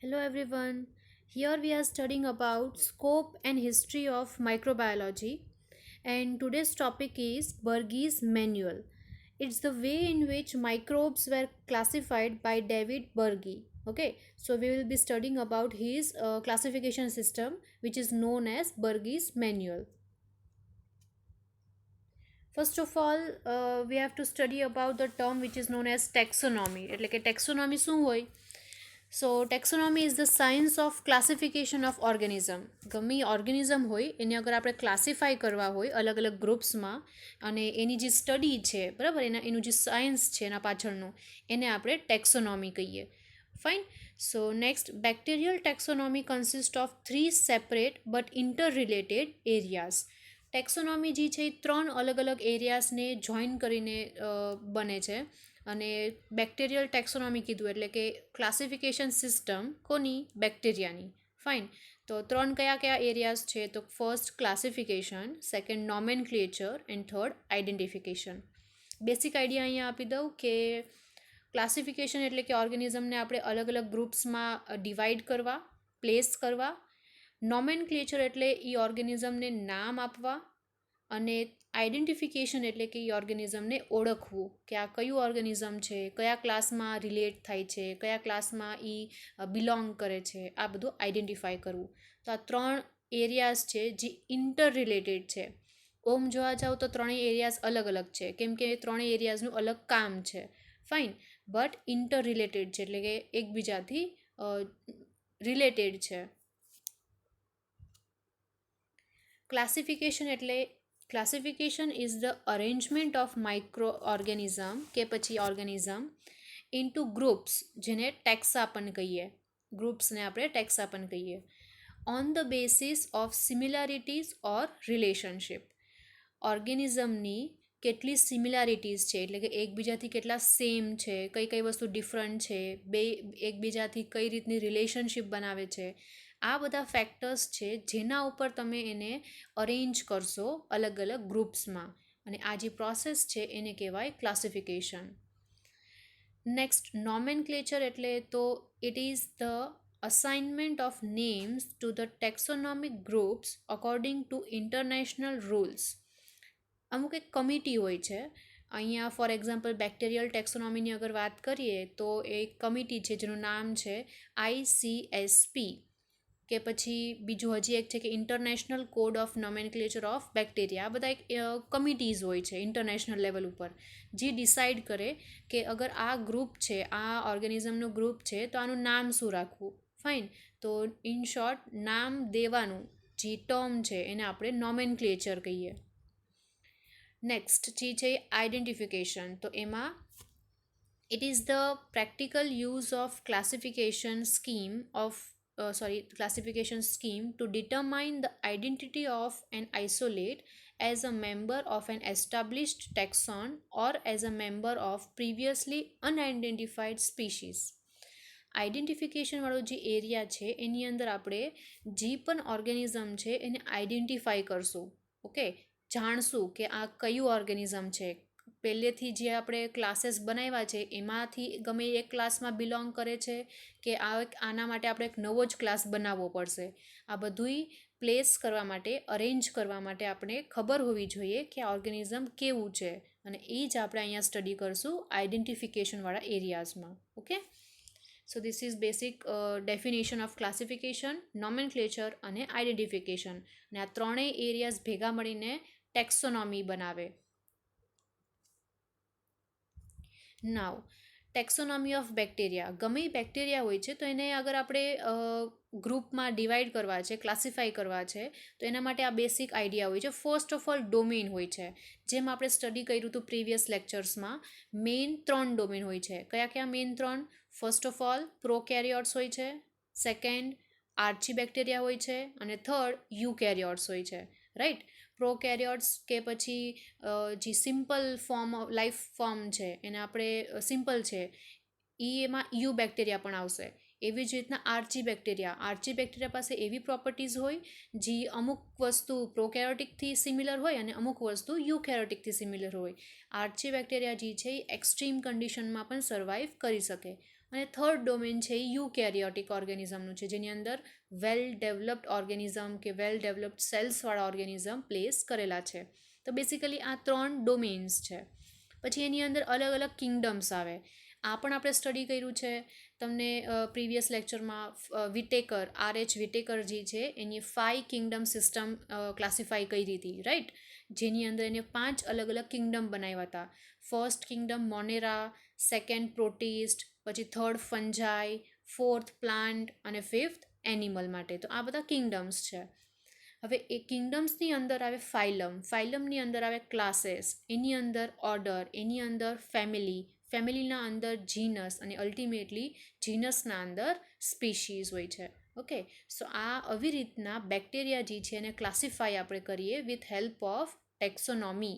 Hello everyone. Here we are studying about scope and history of microbiology, and today's topic is Bergey's manual. It's the way in which microbes were classified by David Bergey. Okay, so we will be studying about his classification system, which is known as Bergey's manual. First of all, we have to study about the term which is known as taxonomy. એટલે કે taxonomy શું હોય? So taxonomy is the science of classification of organism. ગમે organism હોય એને અગર આપણે classify કરવા હોય અલગ અલગ ગ્રુપ્સમાં અને એની જે સ્ટડી છે બરાબર એનું જે સાયન્સ છે એના પાછળનું એને આપણે ટેક્સોનોમી કહીએ. Fine. So next, bacterial taxonomy consist of 3 separate but inter related areas. Taxonomy જે છે એ 3 અલગ અલગ એરિયાઝને જોઈન કરીને બને છે. અને બેક્ટેરિયલ ટેક્સોનોમી કીધું એટલે કે ક્લાસિફિકેશન સિસ્ટમ કોની? બેક્ટેરિયાની. ફાઇન. તો 3 કયા કયા એરિયાઝ છે? તો first classification, second nomenclature and third identification. Basic idea અહીંયા આપી દઉં કે ક્લાસિફિકેશન એટલે કે ઓર્ગેનિઝમને આપણે અલગ અલગ ગ્રુપ્સમાં ડિવાઈડ કરવા, પ્લેસ કરવા. નોમેનક્લેચર એટલે એ ઓર્ગેનિઝમને નામ આપવા. અને આઈડેન્ટિફિકેશન એટલે કે એ ઓર્ગેનિઝમને ઓળખવું કે આ કયું ઓર્ગેનિઝમ છે, કયા ક્લાસમાં રિલેટ થાય છે, કયા ક્લાસમાં એ બિલોંગ કરે છે, આ બધું આઈડેન્ટિફાય કરવું. તો આ 3 એરિયાઝ છે જે ઇન્ટર રિલેટેડ છે. ઓમ જોવા જાવ તો ત્રણેય એરિયાઝ અલગ અલગ છે કેમ કે ત્રણેય એરિયાઝનું અલગ કામ છે. ફાઇન. બટ ઇન્ટર રિલેટેડ છે એટલે કે એકબીજાથી રિલેટેડ છે. Classification is the arrangement of micro organism કે પછી ઓર્ગેનિઝમ ઇન્ટુ ગ્રુપ્સ, જેને ટેક્સાપન કહીએ. ગ્રુપ્સને આપણે ટેક્સાપન કહીએ. On the basis of similarities or relationship. ઓર્ગેનિઝમની કેટલી સિમિલારિટીઝ છે એટલે કે એકબીજાથી કેટલા સેમ છે, કઈ કઈ વસ્તુ ડિફરન્ટ છે, બે એકબીજાથી કઈ રીતની રિલેશનશિપ બનાવે છે, આ બધા ફેક્ટર્સ છે જેના ઉપર તમે એને અરેન્જ કરશો અલગ અલગ ગ્રુપ્સમાં. અને આ જે પ્રોસેસ છે એને કહેવાય ક્લાસિફિકેશન. નેક્સ્ટ, નોમેનક્લેચર એટલે તો it is the assignment of names to the taxonomic groups according to international rules. અમુક એક કમિટી હોય છે. અહીંયા ફોર એક્ઝામ્પલ બેક્ટેરિયલ ટેક્સોનોમીની અગર વાત કરીએ તો એક કમિટી છે જેનું નામ છે ICSP. કે પછી બીજું હજી એક છે કે international code of nomenclature of bacteria. આ બધા એક કમિટીઝ હોય છે ઇન્ટરનેશનલ લેવલ ઉપર જે ડિસાઇડ કરે કે અગર આ ગ્રુપ છે, આ ઓર્ગેનિઝમનું ગ્રુપ છે તો આનું નામ શું રાખવું. ફાઇન. તો ઇન શોર્ટ નામ દેવાનું જે ટર્મ છે એને આપણે નોમેનક્લેચર કહીએ. નેક્સ્ટ જે છે આઈડેન્ટિફિકેશન. તો એમાં it is the practical use of classification scheme to determine the identity of an isolate as a member of an established taxon or as a member of previously unidentified species. આઈડેન્ટિફિકેશનવાળો જે area છે એની અંદર આપણે જે પણ organism છે એને identify કરશું. Okay, જાણશું કે આ કયું ઓર્ગેનિઝમ છે. પહેલેથી જે આપણે ક્લાસીસ બનાવ્યા છે એમાંથી ગમે એક ક્લાસમાં બિલોંગ કરે છે કે આના માટે આપણે એક નવો જ ક્લાસ બનાવવો પડશે. આ બધુંય પ્લેસ કરવા માટે, અરેન્જ કરવા માટે આપણે ખબર હોવી જોઈએ કે આ ઓર્ગેનિઝમ કેવું છે. અને એ જ આપણે અહીંયા સ્ટડી કરશું આઈડેન્ટિફિકેશનવાળા એરિયાઝમાં. Okay, so this is basic definition of classification, nomenclature અને આઈડેન્ટિફિકેશન. અને આ ત્રણેય એરિયાઝ ભેગા મળીને ટેક્સોનોમી બનાવે. Now taxonomy of bacteria. ગમે બેક્ટેરિયા હોય છે તો એને અગર આપણે ગ્રુપમાં ડિવાઈડ કરવા છે, ક્લાસિફાઈ કરવા છે તો એના માટે આ બેસિક આઈડિયા હોય છે. ફર્સ્ટ ઓફ ઓલ ડોમેન હોય છે. જેમ આપણે સ્ટડી કર્યું હતું પ્રીવિયસ લેક્ચર્સમાં, મેઇન 3 ડોમેન હોય છે. કયા કયા main 3? First of all prokaryotes હોય છે, સેકન્ડ આર્ચી બેક્ટેરિયા હોય છે અને થર્ડ યુકેરિયોટ્સ હોય છે. રાઈટ. પ્રોકેરિયોટ્સ કે પછી જે સિમ્પલ ફોર્મ લાઈફ ફોર્મ છે એને આપણે સિમ્પલ છે એમાં યુ બેક્ટેરિયા પણ આવશે. એવી જ રીતના આર્ચી બેક્ટેરિયા પાસે એવી પ્રોપર્ટીઝ હોય જે અમુક વસ્તુ પ્રોકેરિયોટિકથી સિમિલર હોય અને અમુક વસ્તુ યુકેરિયોટિકથી સિમિલર હોય. આર્ચી બેક્ટેરિયા જે છે એ એક્સ્ટ્રીમ કન્ડિશનમાં પણ સર્વાઈવ કરી શકે. અને થર્ડ ડોમેન છે એ યુકેરિયોટિક ઓર્ગેનિઝમનું છે, જેની અંદર વેલ ડેવલપ્ડ ઓર્ગેનિઝમ કે વેલ ડેવલપ્ડ સેલ્સવાળા ઓર્ગેનિઝમ પ્લેસ કરેલા છે. તો બેસિકલી આ 3 ડોમેન્સ છે. પછી એની અંદર અલગ અલગ કિંગડમ્સ આવે. આ પણ આપણે સ્ટડી કર્યું છે. તમને પ્રીવિયસ લેક્ચરમાં વિટેકર વિટેકરજી છે એની 5 કિંગડમ સિસ્ટમ ક્લાસિફાઈ કરી હતી, રાઈટ, જેની અંદર એને 5 અલગ અલગ કિંગડમ બનાવ્યા હતા. ફર્સ્ટ કિંગડમ મોનેરા, સેકન્ડ પ્રોટિસ્ટ, પછી થર્ડ ફંજાઈ, ફોર્થ પ્લાન્ટ અને ફિફ્થ એનિમલ માટે. તો આ બધા કિંગડમ્સ છે. હવે એ કિંગડમ્સની અંદર આવે ફાઇલમની અંદર આવે ક્લાસીસ, એની અંદર ઓર્ડર, એની અંદર ફેમિલીના અંદર જીનસ અને અલ્ટિમેટલી જીનસના અંદર સ્પીશીઝ હોય છે. ઓકે, સો આ આવી રીતના બેક્ટેરિયા જે છે એને ક્લાસિફાઈ આપણે કરીએ વિથ હેલ્પ ઓફ ટેક્સોનોમી.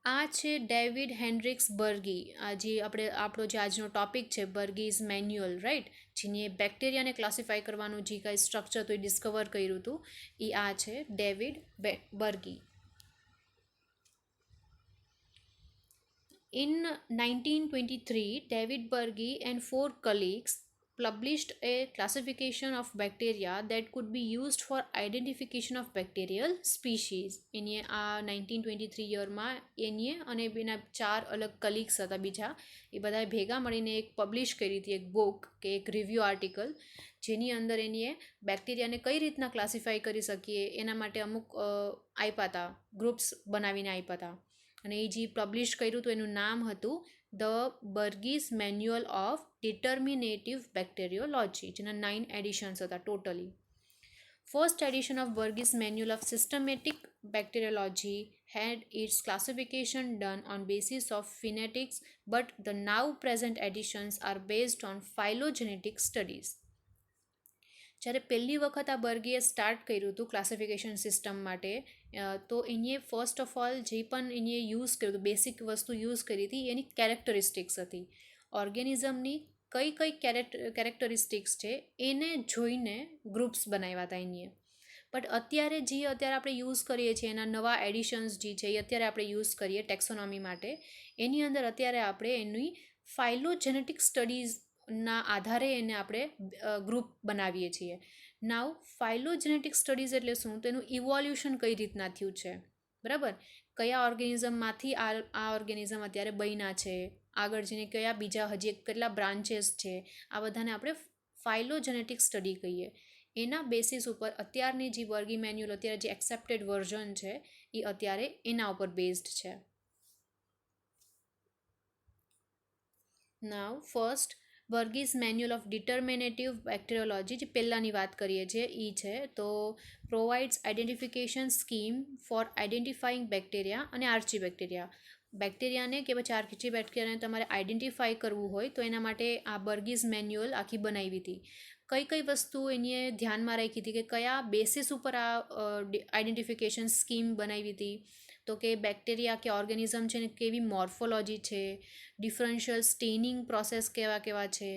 આ છે ડેવિડ હેન્ડ્રિક્સ બર્ગી. આ જે આપણો જે આજનો ટોપિક છે બર્ગીઝ મેન્યુઅલ, રાઈટ, જેને બેક્ટેરિયાને ક્લાસિફાઈ કરવાનું જે કાંઈ સ્ટ્રક્ચર તો એ ડિસ્કવર કર્યું હતું એ આ છે David બર્ગી. In 1923, David Berge and 4 colleagues published a classification of bacteria that could be used for identification of bacterial species. એની આ 1923 યરમાં એની અને એના 4 અલગ કલીગ્સ હતા બીજા, એ બધાએ ભેગા મળીને એક પબ્લિશ કરી હતી એક બુક કે એક રિવ્યૂ આર્ટિકલ, જેની અંદર એની બેક્ટેરિયાને કઈ રીતના ક્લાસિફાઈ કરી શકીએ એના માટે અમુક આપ્યા હતા, ગ્રુપ્સ બનાવીને આપ્યા હતા. અને એ જે પબ્લિશ કર્યું હતું એનું નામ હતું the Bergey's manual of determinative bacteriology, જેના 9 એડિશન્સ હતા totally. First edition of Bergey's manual of systematic bacteriology had its classification done on basis of phonetics, but the now present editions are based on phylogenetic studies. જ્યારે પહેલી વખત આ બર્ગીએ start કર્યું હતું classification system માટે, તો એને ફર્સ્ટ ઓફ ઓલ જે પણ એને યુઝ કર્યું હતું, બેસિક વસ્તુ યુઝ કરી હતી એની કેરેક્ટરિસ્ટિક્સ હતી. ઓર્ગેનિઝમની કઈ કઈ કેરેક્ટરિસ્ટિક્સ છે એને જોઈને ગ્રુપ્સ બનાવ્યા હતા એની. બટ અત્યારે આપણે યુઝ કરીએ છીએ એના નવા એડિશન્સ જે છે એ અત્યારે આપણે યુઝ કરીએ ટેક્સોનોમી માટે, એની અંદર અત્યારે આપણે એની ફાઇલોજેનેટિક સ્ટડીઝના આધારે એને આપણે ગ્રુપ બનાવીએ છીએ. નાવ ફાઇલોજેનેટિક સ્ટડીઝ એટલે શું, તો એનું ઇવોલ્યુશન કઈ રીતના થયું છે, બરાબર, કયા ઓર્ગેનિઝમમાંથી આ ઓર્ગેનિઝમ અત્યારે બન્યા છે, આગળ જઈને કયા બીજા હજી કેટલા બ્રાન્ચેસ છે, આ બધાને આપણે ફાઇલોજેનેટિક સ્ટડી કહીએ. એના બેસિસ ઉપર અત્યારની જે બર્ગી મેન્યુઅલ અત્યારે જે એક્સેપ્ટેડ વર્ઝન છે એ અત્યારે એના ઉપર બેઝડ છે. Now first Bergey's manual of determinative bacteriology, જે પહેલાંની વાત કરીએ છીએ એ છે, તો provides identification scheme for identifying bacteria અને આર્ચી બેક્ટેરિયા. બેક્ટેરિયાને કે પછી આર્ચી બેક્ટેરિયાને તમારે આઇડેન્ટિફાઈ કરવું હોય તો એના માટે આ બર્ગીઝ મેન્યુઅલ આખી બનાવી હતી. કઈ વસ્તુ એને ધ્યાનમાં રાખી હતી કે કયા બેસિસ ઉપર આ આઇડેન્ટિફિકેશન સ્કીમ બનાવી હતી, તો કે બેક્ટેરિયા કે ઓર્ગેનિઝમ છે ને કેવી મોર્ફોલોજી છે, ડિફરન્શિયલ સ્ટેનિંગ પ્રોસેસ કેવા છે,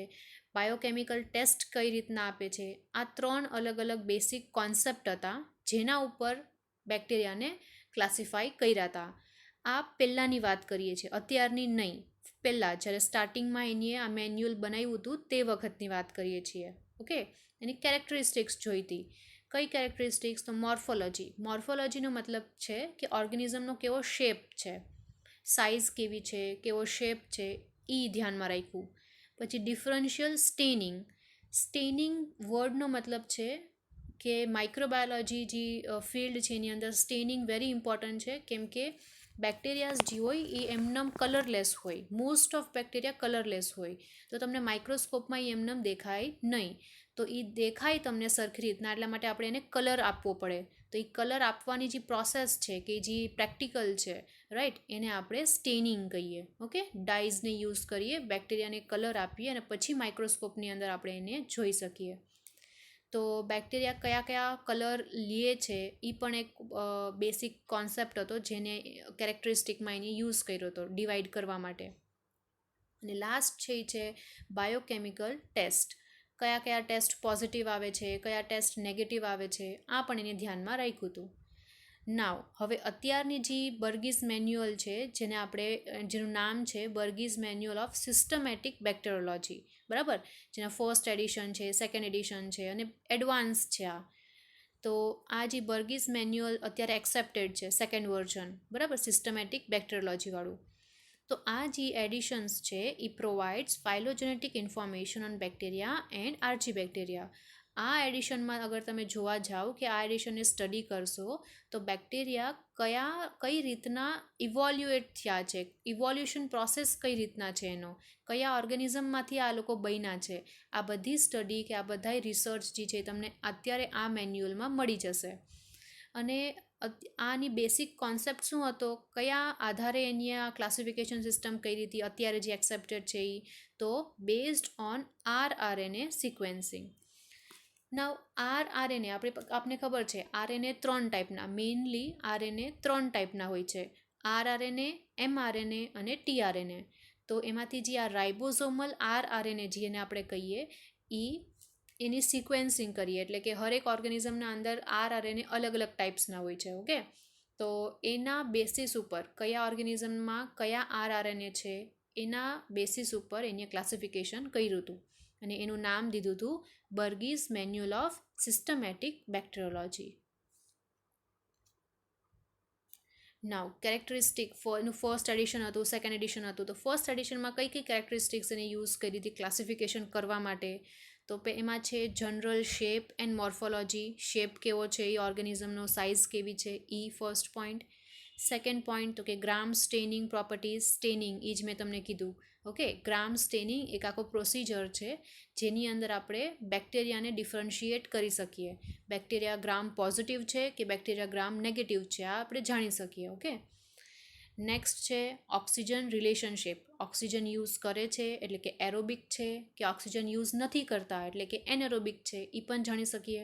બાયોકેમિકલ ટેસ્ટ કઈ રીતના આપે છે. આ 3 અલગ અલગ બેસિક કોન્સેપ્ટ હતા જેના ઉપર બેક્ટેરિયાને ક્લાસિફાઈ કર્યા હતા. આ પહેલાંની વાત કરીએ છીએ, અત્યારની નહીં, પહેલાં જ્યારે સ્ટાર્ટિંગમાં એની આ મેન્યુઅલ બનાવ્યું હતું તે વખતની વાત કરીએ છીએ. ઓકે, એની કેરેક્ટરિસ્ટિક્સ જોઈ હતી. કઈ કેરેક્ટરિસ્ટિક્સ, તો મોર્ફોલોજીનો મતલબ છે કે ઓર્ગેનિઝમનો કેવો શેપ છે, સાઇઝ કેવી છે, કેવો શેપ છે એ ધ્યાનમાં રાખ્યું. પછી ડિફરન્શિયલ સ્ટેનિંગ વર્ડનો મતલબ છે કે માઇક્રોબાયોલોજી જે ફિલ્ડ છે એની અંદર સ્ટેનિંગ વેરી ઇમ્પોર્ટન્ટ છે, કેમ કે બેક્ટેરિયાઝ જે હોય એ એમનેમ કલરલેસ હોય, મોસ્ટ ઓફ બેક્ટેરિયા કલરલેસ હોય, તો તમને માઇક્રોસ્કોપમાં એ એમનેમ દેખાય નહીં. તો એ દેખાય તમને સરખી રીતના, એટલા માટે આપણે એને કલર આપવો પડે. તો એ કલર આપવાની જે પ્રોસેસ છે કે જે પ્રેક્ટિકલ છે, રાઈટ, એને આપણે સ્ટેનિંગ કહીએ. ઓકે, ડાઇઝને યુઝ કરીએ, બેક્ટેરિયાને કલર આપીએ અને પછી માઇક્રોસ્કોપની અંદર આપણે એને જોઈ શકીએ. તો બેક્ટેરિયા કયા કલર લે છે એ પણ એક બેસિક કોન્સેપ્ટ હતો જેને કેરેક્ટરિસ્ટિકમાં એને યુઝ કર્યો હતો ડિવાઈડ કરવા માટે. અને લાસ્ટ છે બાયોકેમિકલ ટેસ્ટ. કયા ટેસ્ટ પોઝિટિવ આવે છે, કયા ટેસ્ટ નેગેટિવ આવે છે, આ પણ એને ધ્યાનમાં રાખ્યું હતું. નાવ હવે અત્યારની જે બર્ગીસ મેન્યુઅલ છે જેનું નામ છે Bergey's manual of systematic bacteriology, બરાબર, જેના ફર્સ્ટ એડિશન છે, સેકન્ડ એડિશન છે અને એડવાન્સ છે આ. તો આ જે બર્ગીસ મેન્યુઅલ અત્યારે એક્સેપ્ટેડ છે, સેકન્ડ વર્ઝન, બરાબર, સિસ્ટમેટિક બેક્ટેરિયોલોજીવાળું. તો આ જે એડિશન્સ છે એ provides phylogenetic information on bacteria and archaebacteria. આ એડિશનમાં અગર તમે જોવા જાઓ કે આ એડિશનને સ્ટડી કરશો તો બેક્ટેરિયા કઈ રીતના ઇવોલ્યુએટ થયા છે, ઇવોલ્યુશન પ્રોસેસ કઈ રીતના છે એનો, કયા ઓર્ગેનિઝમમાંથી આ લોકો બન્યા છે, આ બધી સ્ટડી કે આ બધા રિસર્ચ જે છે તમને અત્યારે આ મેન્યુઅલમાં મળી જશે. અને આની બેસિક કોન્સેપ્ટ શું હતો, કયા આધારે એની આ ક્લાસિફિકેશન સિસ્ટમ કઈ રીતે અત્યારે જે એક્સેપ્ટેડ છે એ, તો based on RNA sequencing. Now RNA આપણે ખબર છે RNA 3 ટાઈપના, મેઇનલી RNA 3 ટાઈપના હોય છે, rRNA, mRNA અને tRNA. તો એમાંથી જે આ રાઇબોઝોમલ rRNA જેને આપણે કહીએ એની સિક્વેન્સિંગ કરીએ, એટલે કે હરેક ઓર્ગેનિઝમના અંદર rRNA અલગ અલગ ટાઈપ્સના હોય છે. ઓકે, તો એના બેસિસ ઉપર કયા ઓર્ગેનિઝમમાં કયા rRNA છે એના બેસિસ ઉપર એની ક્લાસિફિકેશન કર્યું હતું અને એનું નામ દીધું હતું Bergey's manual of systematic bacteriology. Now characteristic એનું ફર્સ્ટ એડિશન હતું, સેકન્ડ એડિશન હતું. તો ફર્સ્ટ એડિશનમાં કઈ કેરેક્ટરિસ્ટિક્સ એને યુઝ કરી હતી ક્લાસિફિકેશન કરવા માટે, તો એમાં છે general shape and morphology, shape કેવો છે એ ઓર્ગેનિઝમનો, સાઇઝ કેવી છે એ ફર્સ્ટ પોઈન્ટ. સેકન્ડ પોઈન્ટ તો કે ગ્રામ સ્ટેનિંગ પ્રોપર્ટીઝ, સ્ટેનિંગ એ જ મેં તમને કીધું. ઓકે, ગ્રામ સ્ટેનિંગ એક આખો પ્રોસિજર છે જેની અંદર આપણે બેક્ટેરિયાને ડિફરન્શિએટ કરી શકીએ, બેક્ટેરિયા ગ્રામ પોઝિટિવ છે કે બેક્ટેરિયા ગ્રામ નેગેટિવ છે આ આપણે જાણી શકીએ. ઓકે, નેક્સ્ટ છે ઓક્સિજન રિલેશનશિપ, ઓક્સિજન યુઝ કરે છે એટલે કે એરોબિક છે કે ઓક્સિજન યુઝ નથી કરતા એટલે કે એનએરોબિક છે એ પણ જાણી શકીએ.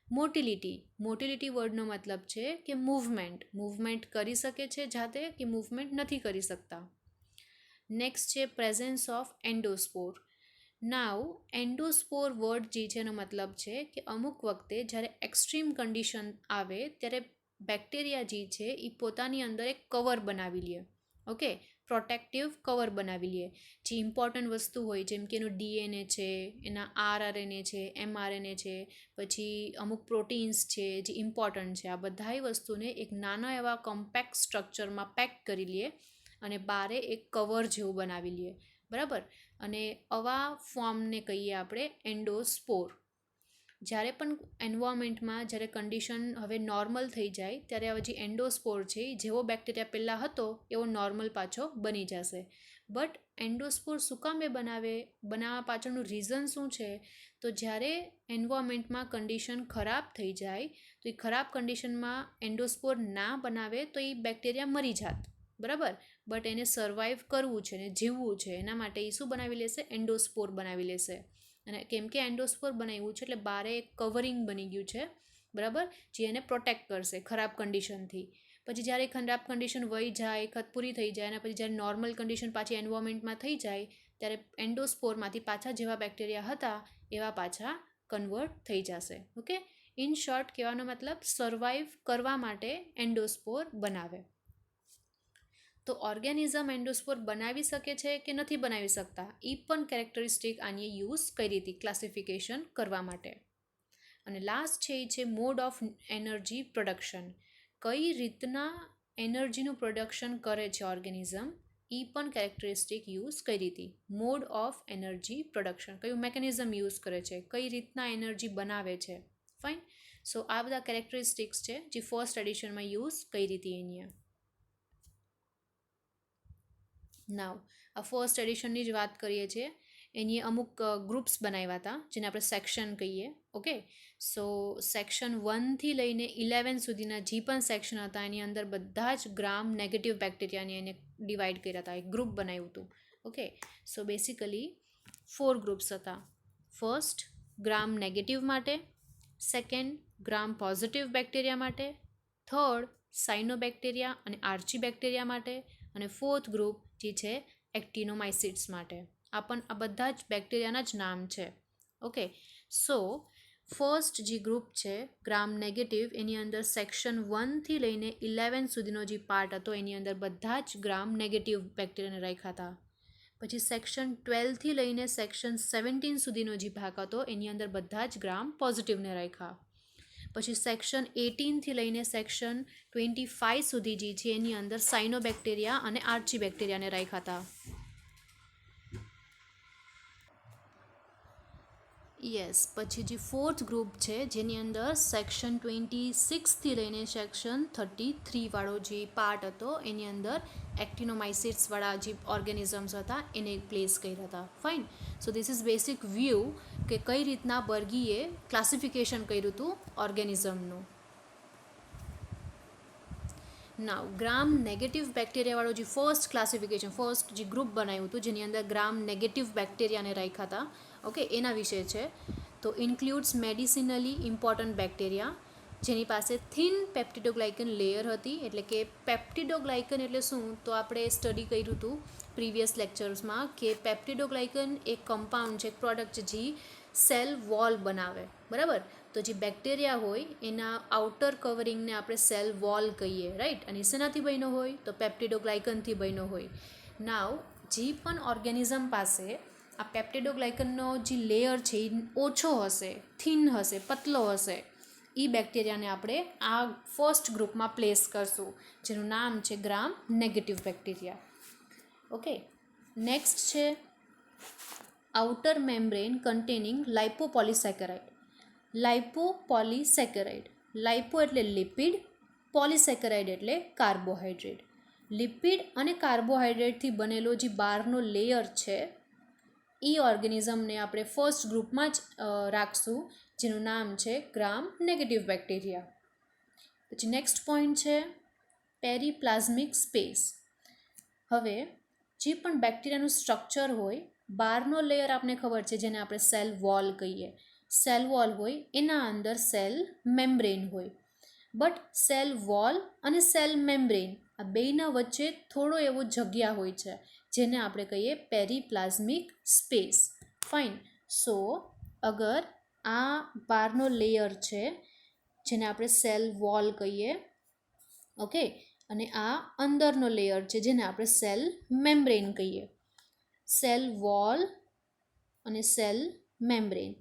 મોટિલિટી વર્ડનો મતલબ છે કે મૂવમેન્ટ કરી શકે છે જાતે કે મૂવમેન્ટ નથી કરી શકતા. નેક્સ્ટ છે પ્રેઝન્સ ઓફ એન્ડોસ્પોર. નાવ એન્ડોસ્પોર વર્ડ જે છે એનો મતલબ છે કે અમુક વખતે જ્યારે એક્સ્ટ્રીમ કન્ડિશન આવે ત્યારે બેક્ટેરિયા જે છે એ પોતાની અંદર એક કવર બનાવી લે. ઓકે, પ્રોટેક્ટિવ કવર બનાવી લે. જે ઇમ્પોર્ટન્ટ વસ્તુ હોય જેમ કે એનું DNA છે, એના rRNA છે, mRNA છે, પછી અમુક પ્રોટીન્સ છે જે ઇમ્પોર્ટન્ટ છે, આ બધાય વસ્તુને એક નાના એવા કોમ્પેક્ટ સ્ટ્રક્ચરમાં પેક કરી લે અને બારે એક કવર જેવું બનાવી લે, બરાબર. અને આવા ફોર્મને કહીએ આપણે એન્ડોસ્પોર. જ્યારે પણ એન્વાયરમેન્ટમાં જ્યારે કન્ડિશન હવે નોર્મલ થઈ જાય ત્યારે હવે જે એન્ડોસ્પોર છે એ જેવો બેક્ટેરિયા પહેલાં હતો એવો નોર્મલ પાછો બની જશે. બટ એન્ડોસ્પોર શું કામ બનાવવા પાછળનું રીઝન શું છે, તો જ્યારે એન્વાયરમેન્ટમાં કન્ડિશન ખરાબ થઈ જાય તો એ ખરાબ કન્ડિશનમાં એન્ડોસ્પોર ના બનાવે તો એ બેક્ટેરિયા મરી જાત, બરાબર. બટ એને સર્વાઈવ કરવું છે ને જીવવું છે એના માટે એ શું બનાવી લેશે, એન્ડોસ્પોર બનાવી લેશે. અને કેમ કે એન્ડોસ્પોર બનાવ્યું છે એટલે બારે એક કવરિંગ બની ગયું છે, બરાબર, જે એને પ્રોટેક્ટ કરશે ખરાબ કન્ડિશનથી. પછી જ્યારે ખરાબ કન્ડિશન વહી જાય, પૂરી થઈ જાય અને પછી જ્યારે નોર્મલ કન્ડિશન પાછી એન્વાયરમેન્ટમાં થઈ જાય ત્યારે એન્ડોસ્પોરમાંથી પાછા જેવા બેક્ટેરિયા હતા એવા પાછા કન્વર્ટ થઈ જશે. ઓકે, ઇન શોર્ટ કહેવાનો મતલબ સર્વાઈવ કરવા માટે એન્ડોસ્પોર બનાવે. તો ઓર્ગેનિઝમ એન્ડોસ્પોર બનાવી શકે છે કે નથી બનાવી શકતા એ પણ કેરેક્ટરિસ્ટિક આની યુઝ કરી હતી ક્લાસિફિકેશન કરવા માટે. અને લાસ્ટ છે એ છે મોડ ઓફ એનર્જી પ્રોડક્શન, કઈ રીતના એનર્જીનું પ્રોડક્શન કરે છે ઓર્ગેનિઝમ એ પણ કેરેક્ટરિસ્ટિક યુઝ કરી હતી. મોડ ઓફ એનર્જી પ્રોડક્શન, કયું મેકેનિઝમ યુઝ કરે છે, કઈ રીતના એનર્જી બનાવે છે. ફાઇન. સો આ બધા કેરેક્ટરિસ્ટિક્સ છે જે ફર્સ્ટ એડિશનમાં યુઝ કરી હતી એની. નાવ આ ફર્સ્ટ એડિશનની જ વાત કરીએ છીએ, એની અમુક ગ્રુપ્સ બનાવ્યા હતા જેને આપણે સેક્શન કહીએ. ઓકે, સો સેક્શન 1થી લઈને 11 સુધીના જે પણ સેક્શન હતા એની અંદર બધા જ ગ્રામ નેગેટિવ બેક્ટેરિયાને એને ડિવાઈડ કર્યા હતા, એક ગ્રુપ બનાવ્યું હતું. ઓકે, સો બેસિકલી 4 ગ્રુપ્સ હતા. ફર્સ્ટ ગ્રામ નેગેટિવ માટે, સેકન્ડ ગ્રામ પોઝિટિવ બેક્ટેરિયા માટે, થર્ડ સાઇનોબેક્ટેરિયા અને આર્ચી બેક્ટેરિયા માટે, અને ફોર્થ ગ્રુપ જે છે એક્ટિનોમાઇસિટ્સ માટે. આ બધા જ બેક્ટેરિયાના જ નામ છે. ઓકે, સો ફર્સ્ટ જે ગ્રુપ છે ગ્રામ નેગેટિવ, એની અંદર સેક્શન 1થી લઈને 11 સુધીનો જે પાર્ટ હતો એની અંદર બધા જ ગ્રામ નેગેટિવ બેક્ટેરિયાને રાખ્યા હતા. પછી સેક્શન 12થી લઈને સેક્શન 17 સુધીનો જે ભાગ હતો એની અંદર બધા જ ગ્રામ પોઝિટિવને રાખ્યા. પછી સેક્શન 18થી લઈને સેક્શન 25 સુધી જે છે એની અંદર સાઇનોબેક્ટેરિયા અને આર્ચી બેક્ટેરિયાને રાખ્યા હતા. યસ, પછી જે ફોર્થ ગ્રુપ છે જેની અંદર સેક્શન 26થી લઈને સેક્શન 33 વાળો જે પાર્ટ હતો એની અંદર એક્ટિનોમાઇસિટ્સવાળા જે ઓર્ગેનિઝમ્સ હતા એને પ્લેસ કર્યા હતા. Fine. So this is basic view કે કઈ રીતના બર્ગીએ ક્લાસિફિકેશન કર્યું હતું ઓર્ગેનિઝમનું. નાવ ગ્રામ નેગેટિવ બેક્ટેરિયાવાળો જે ફર્સ્ટ ક્લાસિફિકેશન, ફર્સ્ટ જે ગ્રુપ બનાવ્યું હતું જેની અંદર ગ્રામ નેગેટિવ બેક્ટેરિયાને રાખ્યા હતા, ઓકે, એના વિશે છે. તો ઇન્ક્લુડ્સ મેડિસિનલી ઇમ્પોર્ટન્ટ બેક્ટેરિયા જેની પાસે થિન પેપ્ટિડોગ્લાયકન લેયર હતી. એટલે કે પેપ્ટિડોગ્લાયકન એટલે શું, તો આપણે સ્ટડી કર્યું હતું પ્રીવિયસ લેક્ચર્સમાં કે પેપ્ટિડોગ્લાયકન એક કમ્પાઉન્ડ છે, એક પ્રોડક્ટ છે જે સેલ વોલ બનાવે, બરાબર. તો જે બેક્ટેરિયા હોય એના આઉટર કવરિંગને આપણે સેલ વોલ કહીએ, રાઈટ. અને શેનાથી બન્યો હોય તો પેપ્ટિડોગ્લાયકનથી બન્યો હોય. નાવ જે પણ ઓર્ગેનિઝમ પાસે આ પેપ્ટિડોગ્લાયકનનો જે લેયર છે એ ઓછો હશે, થિન હશે, પતલો હશે, એ બેક્ટેરિયાને આપણે આ ફર્સ્ટ ગ્રુપમાં પ્લેસ કરશું જેનું નામ છે gram negative bacteria. Okay, next છે આઉટર મેમ્બ્રેન કન્ટેનિંગ લાઇપોપોલિસેકેરાઇડ. લાઇપોપોલિસેકેરાઇડ, લાઇપો એટલે લિપિડ, પોલિસેકેરાઇડ એટલે કાર્બોહાઈડ્રેટ. લિપિડ અને કાર્બોહાઈડ્રેટથી બનેલો જે બહારનો લેયર છે એ ઓર્ગેનિઝમને આપણે ફર્સ્ટ ગ્રુપમાં જ રાખશું જેનું નામ છે ગ્રામ નેગેટિવ બેક્ટેરિયા. પછી નેક્સ્ટ પોઈન્ટ છે પેરીપ્લાઝમિક સ્પેસ. હવે જે પણ બેક્ટેરિયાનું સ્ટ્રક્ચર હોય, બહારનો લેયર આપણને ખબર છે જેને આપણે સેલ વોલ કહીએ. સેલ વોલ હોય એના અંદર સેલ મેમ્બ્રેન હોય. બટ સેલ વોલ અને સેલ મેમ્બ્રેન આ બેયના વચ્ચે થોડો એવો જગ્યા હોય છે જેને આપણે કહીએ પેરીપ્લાઝમિક સ્પેસ. ફાઇન. સો અગર આ બહારનો લેયર છે જેને આપણે સેલ વોલ કહીએ, ઓકે, અને આ અંદરનો લેયર છે જેને આપણે સેલ મેમ્બ્રેન કહીએ. સેલ વોલ અને સેલ મેમ્બ્રેન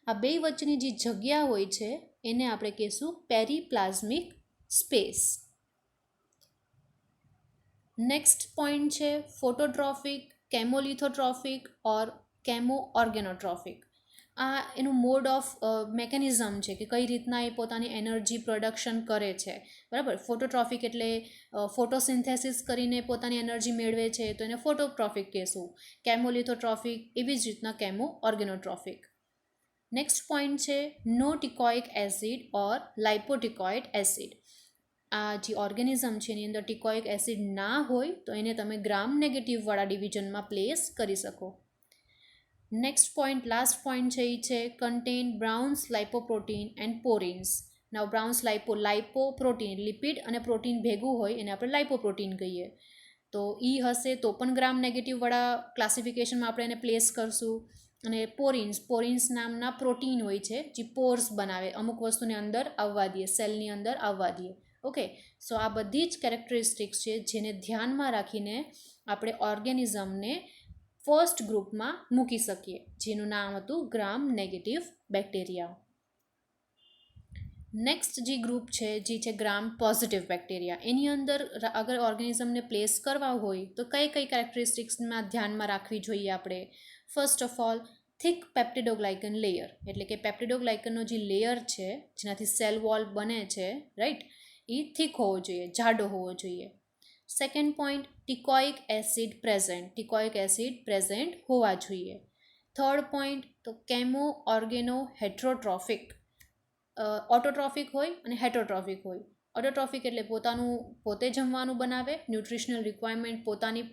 આ બે વચ્ચેની જે જગ્યા હોય છે એને આપણે કહીશું પેરીપ્લાઝમિક સ્પેસ. નેક્સ્ટ પોઈન્ટ છે ફોટોટ્રોફિક, કેમોલિથોટ્રોફિક ઓર કેમો ઓર્ગેનોટ્રોફિક. આ એનું મોડ ઓફ મેકેનિઝમ છે કે કઈ રીતના એ પોતાની એનર્જી પ્રોડક્શન કરે છે, બરાબર. ફોટોટ્રોફિક એટલે ફોટોસિન્થેસિસ કરીને પોતાની એનર્જી મેળવે છે તો એને ફોટોટ્રોફિક કહેશું. કેમોલિથોટ્રોફિક એવી જ રીતના કેમો ઓર્ગેનોટ્રોફિક. નેક્સ્ટ પોઈન્ટ છે નો ટીકોઇક એસિડ ઓર લાઇપોટીકોઇક એસિડ. આ જે ઓર્ગેનિઝમ છે એની અંદર ટીકોઇક એસિડ ના હોય તો એને તમે ગ્રામ નેગેટિવવાળા ડિવિઝનમાં પ્લેસ કરી શકો. નેક્સ્ટ પોઈન્ટ, લાસ્ટ પોઈન્ટ છે એ છે content બ્રાઉન્સ lipoprotein and પોરિન્સ. Now બ્રાઉન્સ lipoprotein lipid અને પ્રોટીન ભેગું હોય એને આપણે લાઇપોપ્રોટીન કહીએ. તો એ હશે તો પણ ગ્રામ નેગેટિવવાળા ક્લાસિફિકેશનમાં આપણે એને પ્લેસ કરશું. અને પોરિન્સ નામના પ્રોટીન હોય છે જે પોર્સ બનાવે, અમુક વસ્તુને અંદર આવવા દે, સેલની અંદર આવવા દે. ઓકે, સો આ બધી જ કેરેક્ટરિસ્ટિક્સ છે જેને ધ્યાનમાં રાખીને આપણે ઓર્ગેનિઝમને ફર્સ્ટ ગ્રુપમાં મૂકી શકીએ જેનું નામ હતું ગ્રામ નેગેટિવ બેક્ટેરિયા. નેક્સ્ટ જે ગ્રુપ છે જે છે ગ્રામ પોઝિટિવ બેક્ટેરિયા. એની અંદર અગર ઓર્ગેનિઝમને પ્લેસ કરવા હોય તો કઈ કઈ કેરેક્ટરિસ્ટિક્સમાં ધ્યાનમાં રાખવી જોઈએ આપણે. First of all thick peptidoglycan layer, એટલે કે પેપ્ટિડોગ્લાયકનનો જે લેયર છે જેનાથી સેલ વોલ બને છે, રાઈટ, એ થિક હોવો જોઈએ, જાડો હોવો જોઈએ. Second point teichoic acid present, teichoic acid present હોવા જોઈએ. થર્ડ પોઈન્ટ તો કેમો ઓર્ગેનો હેટ્રોટ્રોફિક. ઓટોટ્રોફિક હોય અને હેટરોટ્રોફિક હોય. ઓટોટ્રોફિક એટલે પોતે જમવાનું બનાવે, ન્યુટ્રિશનલ રિક્વાયરમેન્ટ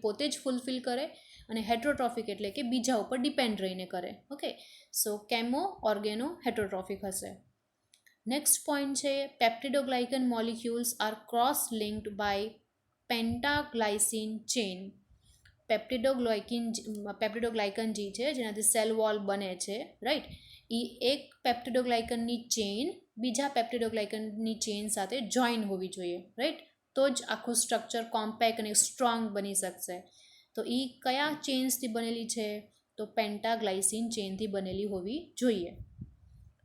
પોતે જ ફૂલફિલ કરે, અને હેટ્રોટ્રોફિક એટલે કે બીજા ઉપર ડિપેન્ડ રહીને કરે. ઓકે, સો કેમો ઓર્ગેનો હેટ્રોટ્રોફિક હશે. નેક્સ્ટ પોઈન્ટ છે peptidoglycan molecules are cross linked by pentaglycine chain. Peptidoglycan જે છે જેનાથી સેલ વોલ બને છે, રાઈટ, એ એક પેપ્ટિડોગ્લાયકનની ચેઇન બીજા પેપ્ટિડોગ્લાયકનની ચેઇન સાથે જોઈન હોવી જોઈએ, રાઈટ? તો જ આખું સ્ટ્રક્ચર કોમ્પેક્ટ અને સ્ટ્રોંગ બની શકશે. તો એ કયા ચેઇન્સથી બનેલી છે? તો પેન્ટાગ્લાયસિન ચેઇનથી બનેલી હોવી જોઈએ.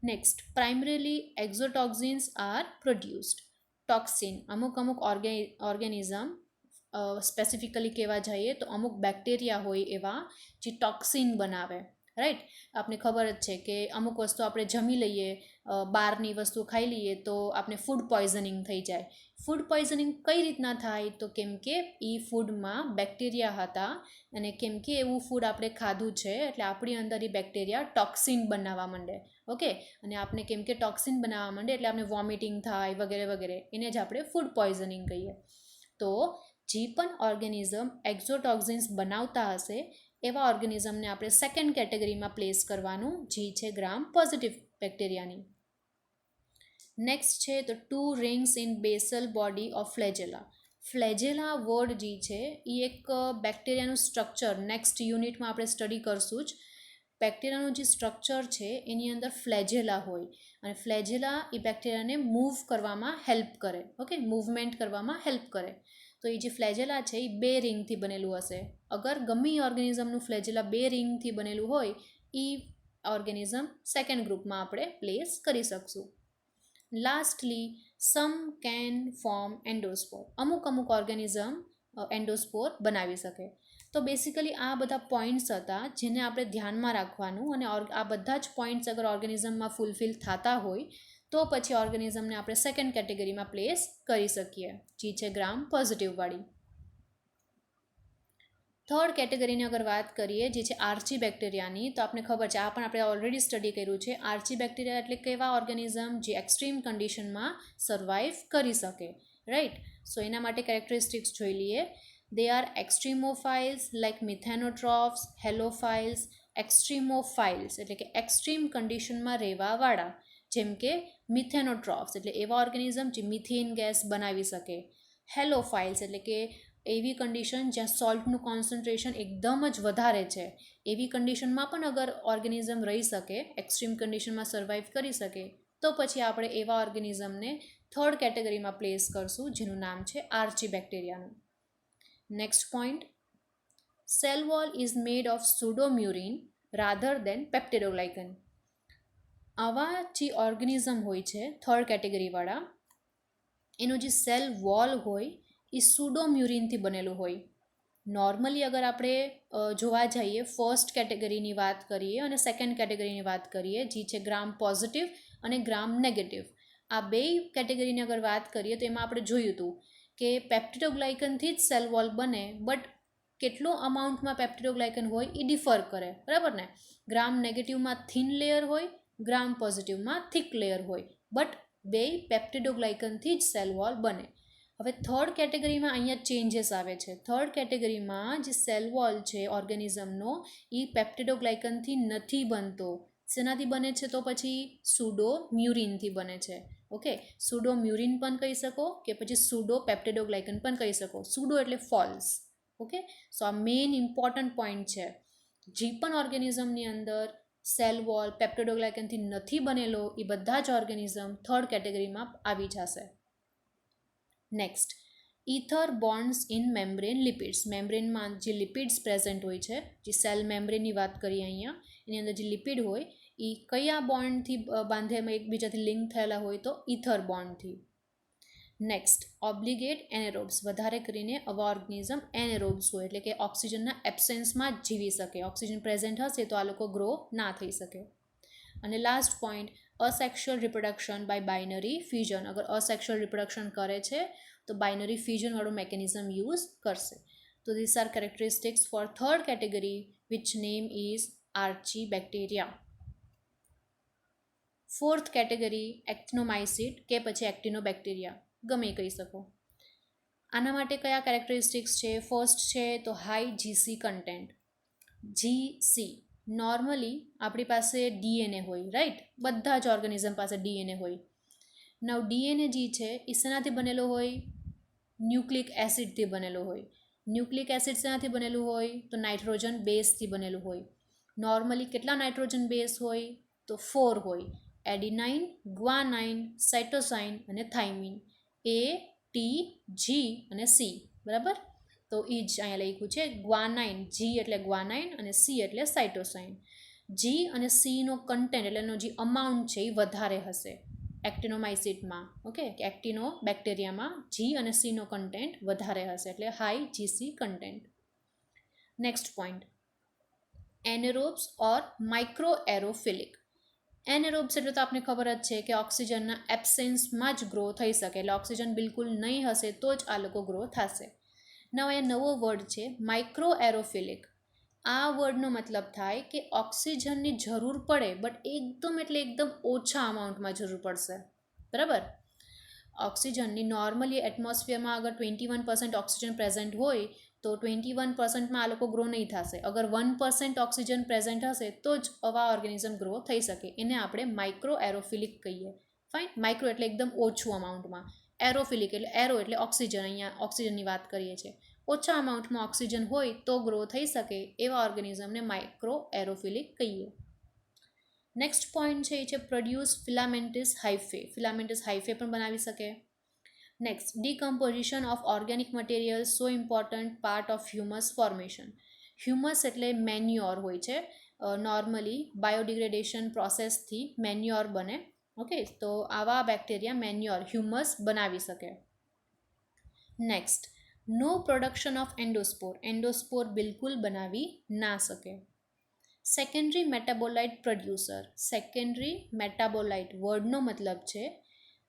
Next, primarily exotoxins are produced. Toxin, અમુક ઓર્ગેનિઝમ, સ્પેસિફિકલી કહેવા જઈએ તો અમુક બેક્ટેરિયા હોય એવા જે ટોક્સિન બનાવે, રાઈટ? આપને ખબર જ છે કે અમુક વસ્તુ આપણે જમી લઈએ, બહારની વસ્તુ ખાઈ લઈએ તો આપણે ફૂડ પોઈઝનિંગ થઈ જાય. ફૂડ પોઈઝનિંગ કઈ રીતના થાય? તો કેમ કે એ ફૂડમાં બેક્ટેરિયા હતા અને કેમ કે એવું ફૂડ આપણે ખાધું છે એટલે આપણી અંદર એ બેક્ટેરિયા ટોક્સિન બનાવવા માંડે. ઓકે, અને આપણે કેમ કે ટોક્સિન બનાવવા માંડે એટલે આપણે વોમિટિંગ થાય વગેરે વગેરે, એને જ આપણે ફૂડ પોઈઝનિંગ કહીએ. તો જે પણ ઓર્ગેનિઝમ એક્ઝોટોક્સિન્સ બનાવતા હશે એવા ઓર્ગેનિઝમને આપણે સેકન્ડ કેટેગરીમાં પ્લેસ કરવાનું, જે છે ગ્રામ પોઝિટિવ બેક્ટેરિયાની. નેક્સ્ટ છે તો 2 rings in basal body of flagella. Flagella word જે છે એ એક બેક્ટેરિયાનું સ્ટ્રક્ચર નેક્સ્ટ યુનિટમાં આપણે સ્ટડી કરશું જ. બેક્ટેરિયાનું જે સ્ટ્રક્ચર છે એની અંદર ફ્લેજેલા હોય અને ફ્લેજેલા એ બેક્ટેરિયાને મૂવ કરવામાં હેલ્પ કરે. ઓકે, મૂવમેન્ટ કરવામાં હેલ્પ કરે. તો એ જે ફ્લેજેલા છે એ 2 રિંગથી બનેલું હશે. અગર ગમે ઓર્ગેનિઝમનું ફ્લેજેલા 2 રિંગથી બનેલું હોય એ ઓર્ગેનિઝમ સેકન્ડ ગ્રુપમાં આપણે પ્લેસ કરી શકશું. Lastly, some can form endospore. અમુક ઓર્ગેનિઝમ એન્ડોસ્પોર બનાવી શકે. તો બેસિકલી આ બધા પોઈન્ટ્સ હતા જેને આપણે ધ્યાનમાં રાખવાનું, અને આ બધા જ પોઈન્ટ્સ અગર ઓર્ગેનિઝમમાં ફૂલફિલ થતા હોય તો પછી ઓર્ગેનિઝમને આપણે સેકન્ડ કેટેગરીમાં પ્લેસ કરી શકીએ, જે છે ગ્રામ પોઝિટિવવાળી. થર્ડ કેટેગરીની અગર વાત કરીએ, જે છે આર્ચી બેક્ટેરિયાની, તો આપણે ખબર છે, આ પણ આપણે ઓલરેડી સ્ટડી કર્યું છે. આર્ચી બેક્ટેરિયા એટલે કેવા ઓર્ગેનિઝમ જે એક્સ્ટ્રીમ કન્ડિશનમાં સર્વાઈવ કરી શકે, રાઈટ? સો એના માટે કેરેક્ટરિસ્ટિક્સ જોઈ લઈએ. They are એક્સ્ટ્રીમોફાઇલ્સ like મિથેનોટ્રોફ્સ, હેલોફાઇલ્સ. એક્સ્ટ્રીમોફાઇલ્સ એટલે કે એક્સ્ટ્રીમ કન્ડિશનમાં રહેવાવાળા, જેમ કે મિથેનોટ્રોફ્સ એટલે એવા ઓર્ગેનિઝમ જે મિથેન ગેસ બનાવી શકે. હેલોફાઇલ્સ એટલે કે એવી કન્ડિશન જ્યાં સોલ્ટનું કોન્સન્ટ્રેશન એકદમ જ વધારે છે, એવી કન્ડિશનમાં પણ અગર ઓર્ગેનિઝમ રહી શકે, એક્સ્ટ્રીમ કન્ડિશનમાં સર્વાઈવ કરી શકે, તો પછી આપણે એવા ઓર્ગેનિઝમને થર્ડ કેટેગરીમાં પ્લેસ કરશું, જેનું નામ છે આર્ચી બેક્ટેરિયાનું. Next point, cell wall is made of pseudomurein rather than peptidoglycan. આવા જે ઓર્ગેનિઝમ હોય છે થર્ડ કેટેગરીવાળા, એનો જે સેલ વોલ હોય એ સુડોમ્યુરિનથી બનેલું હોય. નોર્મલી અગર આપણે જોવા જઈએ, ફર્સ્ટ કેટેગરીની વાત કરીએ અને સેકન્ડ કેટેગરીની વાત કરીએ, જે છે ગ્રામ પોઝિટિવ અને ગ્રામ નેગેટિવ. આ બે કેટેગરીની અગર વાત કરીએ તો એમાં આપણે જોયું હતું કે પેપ્ટિડોગ્લાયકનથી જ સેલ વોલ બને, બટ કેટલો અમાઉન્ટમાં પેપ્ટિડોગ્લાયકન હોય એ ડિફર કરે, બરાબર ને? ગ્રામ નેગેટિવમાં થિન લેયર હોય, ગ્રામ પોઝિટિવમાં થિક લેયર હોય, બટ બે પેપ્ટિડોગ્લાયકનથી જ સેલ વોલ બને. હવે થર્ડ કેટેગરીમાં અહીંયા ચેન્જીસ આવે છે. થર્ડ કેટેગરીમાં જે સેલ વોલ છે ઓર્ગેનિઝમનો એ પેપ્ટિડોગ્લાયકનથી નથી બનતો. શેનાથી બને છે? તો પછી સુડોમ્યુરિનથી બને છે. ઓકે, સુડોમ્યુરિન પણ કહી શકો કે પછી સુડો પેપ્ટિડોગ્લાયકન પણ કહી શકો. સુડો એટલે ફોલ્સ. ઓકે, સો આ મેઇન ઇમ્પોર્ટન્ટ પોઈન્ટ છે. જે પણ ઓર્ગેનિઝમની અંદર સેલ વોલ પેપ્ટિડોગ્લાયકનથી નથી બનેલો એ બધા જ ઓર્ગેનિઝમ થર્ડ કેટેગરીમાં આવી જશે. Next, ether bonds in membrane lipids. મેમ્બ્રેનમાં જે લિપિડ્સ પ્રેઝન્ટ હોય છે, જે સેલ મેમ્બ્રેનની વાત કરીએ અહીંયા, એની અંદર જે લિપિડ હોય એ કયા બોન્ડથી બાંધેમાં એકબીજાથી લિંક થયેલા હોય? તો ઇથર બોન્ડથી. નેક્સ્ટ, ઓબ્લિગેટ એનેરોબ્સ. વધારે કરીને આવા ઓર્ગેનિઝમ એનેરોબ્સ હોય એટલે કે ઓક્સિજનના એબ્સેન્સમાં જ જીવી શકે. ઓક્સિજન પ્રેઝન્ટ હશે તો આ લોકો ગ્રો ના થઈ શકે. અને last point, asexual reproduction by binary fission. અગર અસેક્સ્યુઅલ રિપ્રોડક્શન કરે છે તો બાઇનરી ફ્યુઝનવાળું મેકેનિઝમ યુઝ કરશે. તો this are characteristics for third category which name is archaebacteria. Fourth category, actinomycete કે પછી એક્ટિનોબેક્ટેરિયા, ગમે કહી શકો. આના માટે કયા કેરેક્ટરિસ્ટિક્સ છે? ફર્સ્ટ છે તો high GC content. GC normally આપણી પાસે ડીએનએ હોય, રાઈટ? બધા જ ઓર્ગેનિઝમ પાસે ડીએનએ હોય. નવ ડીએનએ જે છે એ શેનાથી બનેલો હોય? ન્યુક્લિક એસિડથી બનેલો હોય. ન્યુક્લિક એસિડ શેનાથી બનેલું હોય? તો નાઇટ્રોજન બેઝથી બનેલું હોય. નોર્મલી કેટલા નાઇટ્રોજન બેઝ હોય? તો 4 હોય. એડિનાઇન, ગ્વાનાઇન, સાઇટોસાઇન અને થાઇમિન. A, T, G અને C. બરાબર. તો એ જ અહીંયા લખ્યું છે ગ્વાનાઇન. G એટલે ગ્વાનાઇન અને C એટલે સાઇટોસાઇન. G અને Cનો કન્ટેન્ટ એટલે એનો જે અમાઉન્ટ છે એ વધારે હશે એક્ટિનોમાઇસિટમાં. ઓકે, કે એક્ટિનો બેક્ટેરિયામાં G અને Cનો કન્ટેન્ટ વધારે હશે, એટલે high GC content. Next point, anaerobes or microaerophilic. Anaerobes એટલે તો આપણે ખબર જ છે કે ઓક્સિજનના એબ્સેન્સમાં જ ગ્રો થઈ શકે, એટલે ઓક્સિજન બિલકુલ નહીં હશે તો જ આ લોકો ગ્રો થશે. નવો એ નવો વર્ડ છે માઇક્રો એરોફિલિક. આ વર્ડનો મતલબ થાય કે ઓક્સિજનની જરૂર પડે બટ એકદમ એટલે એકદમ ઓછા અમાઉન્ટમાં જરૂર પડશે. બરાબર. ઓક્સિજનની નોર્મલી એટમોસ્ફિયરમાં અગર 21% ઓક્સિજન પ્રેઝન્ટ હોય તો 21%માં આ લોકો ગ્રો નહીં થશે. અગર 1% ઓક્સિજન પ્રેઝન્ટ હશે તો જ આવા ઓર્ગેનિઝમ ગ્રો થઈ શકે. એને આપણે માઇક્રો એરોફિલિક કહીએ. ફાઇન. માઇક્રો એટલે એકદમ ઓછું અમાઉન્ટમાં, એરોફિલિક એટલે એરો એટલે ઓક્સિજન, અહીંયા ઓક્સિજનની વાત કરીએ છીએ. ઓછા અમાઉન્ટમાં ઓક્સિજન હોય તો ગ્રો થઈ શકે એવા ઓર્ગેનિઝમને માઇક્રો એરોફિલિક કહીએ. નેક્સ્ટ પોઈન્ટ છે એ છે પ્રોડ્યુસ ફિલામેન્ટિસ હાઇફે. ફિલામેન્ટિસ હાઇફે પણ બનાવી શકે. Next, decomposition of organic material so important part of humus formation. Humus એટલે મેન્યોર હોય છે. નોર્મલી બાયોડિગ્રેડેશન પ્રોસેસથી મેન્યોર બને. ઓકે, તો આવા બેક્ટેરિયા મેન્યોર હ્યુમસ બનાવી શકે. Next, no production of endospore. Endospore બિલકુલ બનાવી ના શકે. Secondary metabolite producer. Secondary metabolite વર્ડનો મતલબ છે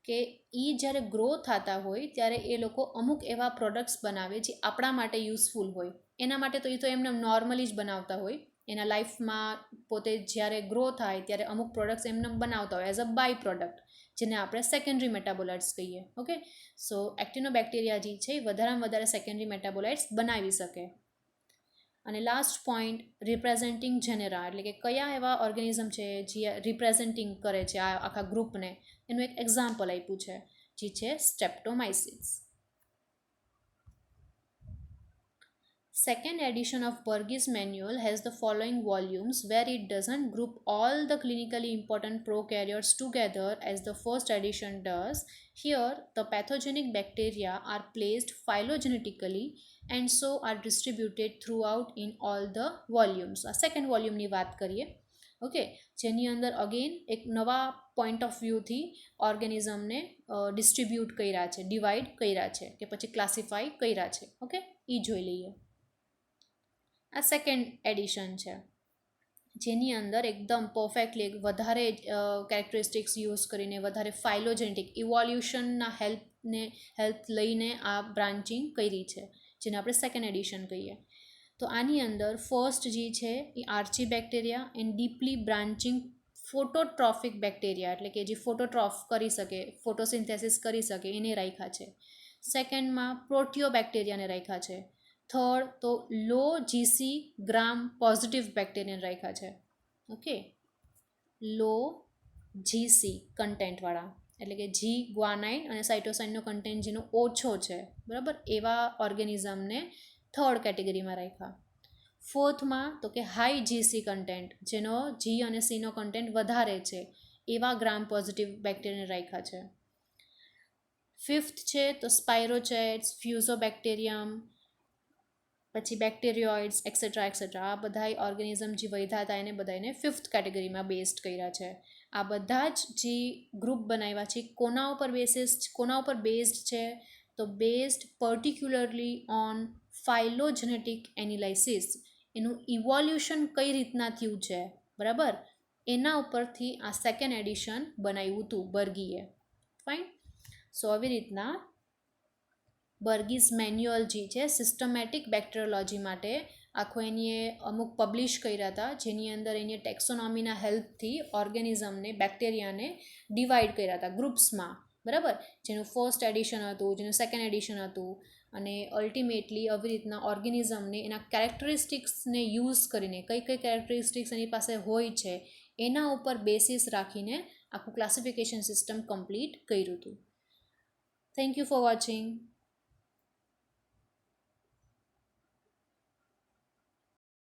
કે એ જ્યારે ગ્રો થતા હોય ત્યારે એ લોકો અમુક એવા પ્રોડક્ટ્સ બનાવે જે આપણા માટે યુઝફુલ હોય. એના માટે તો એ તો એમને નોર્મલી જ બનાવતા હોય. એના લાઈફમાં પોતે જ્યારે ગ્રો થાય ત્યારે અમુક પ્રોડક્ટ્સ એમને બનાવતા હોય એઝ અ બાય પ્રોડક્ટ, જેને આપણે સેકન્ડરી મેટાબોલાઇટ્સ કહીએ. ઓકે, સો એક્ટિનોબેક્ટેરિયા જે છે એ વધારેમાં વધારે સેકન્ડરી મેટાબોલાઇટ્સ બનાવી શકે. અને લાસ્ટ પોઈન્ટ, રિપ્રેઝેન્ટિંગ જેનેરા, એટલે કે કયા એવા ઓર્ગેનિઝમ છે જે રિપ્રેઝેન્ટિંગ કરે છે આ આખા ગ્રુપને, એનું એક એક્ઝામ્પલ આપ્યું છે જે છે સ્ટેપ્ટોમાઇસિસ. Second edition of Burgess Manual has the following volumes where it doesn't group all the clinically important prokaryotes together as the first edition does. Here, the pathogenic bacteria are placed phylogenetically and so are distributed throughout in all the volumes. આ second વોલ્યુમની વાત કરીએ. Okay, જેની અંદર again એક નવા point of વ્યૂથી ઓર્ગેનિઝમને distribute કર્યા છે, ડિવાઈડ કર્યા છે કે પછી ક્લાસિફાઈ કર્યા છે. ઓકે, એ જોઈ લઈએ. આ સેકન્ડ એડિશન છે જેની અંદર એકદમ પરફેક્ટલી વધારે કેરેક્ટરિસ્ટિક્સ યુઝ કરીને વધારે ફાઇલોજેનેટિક ઇવોલ્યુશનના હેલ્પ લઈને આ બ્રાન્ચિંગ કરી છે, જેને આપણે સેકન્ડ એડિશન કહીએ. તો આની અંદર ફર્સ્ટ જે છે એ archaebacteria and deeply branching phototrophic bacteria, એટલે કે જે ફોટોટ્રોફ કરી શકે, ફોટોસિન્થેસિસ કરી શકે એને રાખ્યા છે. સેકન્ડમાં પ્રોટિયો બેક્ટેરિયાને રાખ્યા છે. થર્ડ તો લો જીસી ગ્રામ પોઝિટિવ બેક્ટેરિયાને રાખ્યા છે. ઓકે, લો જીસી કન્ટેન્ટવાળા, એટલે કે જી ગ્વાનાઇન અને સાઇટોસાઇનનો કન્ટેન્ટ જેનો ઓછો છે, બરાબર, એવા ઓર્ગેનિઝમને થર્ડ કેટેગરીમાં રાખ્યા. ફોર્થમાં તો કે હાઈ જીસી કન્ટેન્ટ, જેનો જી અને સીનો કન્ટેન્ટ વધારે છે, એવા ગ્રામ પોઝિટિવ બેક્ટેરિયાને રાખ્યા છે. ફિફ્થ છે તો સ્પાયરોચેટ્સ, ફ્યુઝોબેક્ટેરિયમ, પછી બેક્ટેરિયોઇડ્સ એક્સેટ્રા એક્સેટ્રા, આ બધા ઓર્ગેનિઝમ જે વધ્યા હતા એને બધાને ફિફ્થ કેટેગરીમાં બેસ્ડ કર્યા છે. આ બધા જ જે ગ્રુપ બનાવ્યા છે કોના ઉપર બેઝડ છે, તો બેઝડ પર્ટિક્યુલરલી ઓન ફાઇલોજેનેટિક એનાલિસિસ, એનું ઇવોલ્યુશન કઈ રીતના થયું છે, બરાબર, એના ઉપરથી આ સેકન્ડ એડિશન બનાવ્યું હતું બર્ગીએ. ફાઇન. સો આવી રીતના બર્ગીસ મેન્યુઅલ જે છે સિસ્ટમેટિક બેક્ટેરિયોલોજી માટે આખો એની અમુક પબ્લિશ કર્યા હતા, જેની અંદર એની ટેક્સોનોમીના હેલ્પથી ઓર્ગેનિઝમને, બેક્ટેરિયાને ડિવાઈડ કર્યા હતા ગ્રુપ્સમાં, બરાબર, જેનું ફર્સ્ટ એડિશન હતું, જેનું સેકન્ડ એડિશન હતું, અને અલ્ટિમેટલી આવી રીતના ઓર્ગેનિઝમને એના કેરેક્ટરિસ્ટિક્સને યુઝ કરીને કઈ કઈ કેરેક્ટરિસ્ટિક્સ એની પાસે હોય છે એના ઉપર બેસિસ રાખીને આખું ક્લાસિફિકેશન સિસ્ટમ કમ્પ્લીટ કર્યું હતું. Thank you for watching.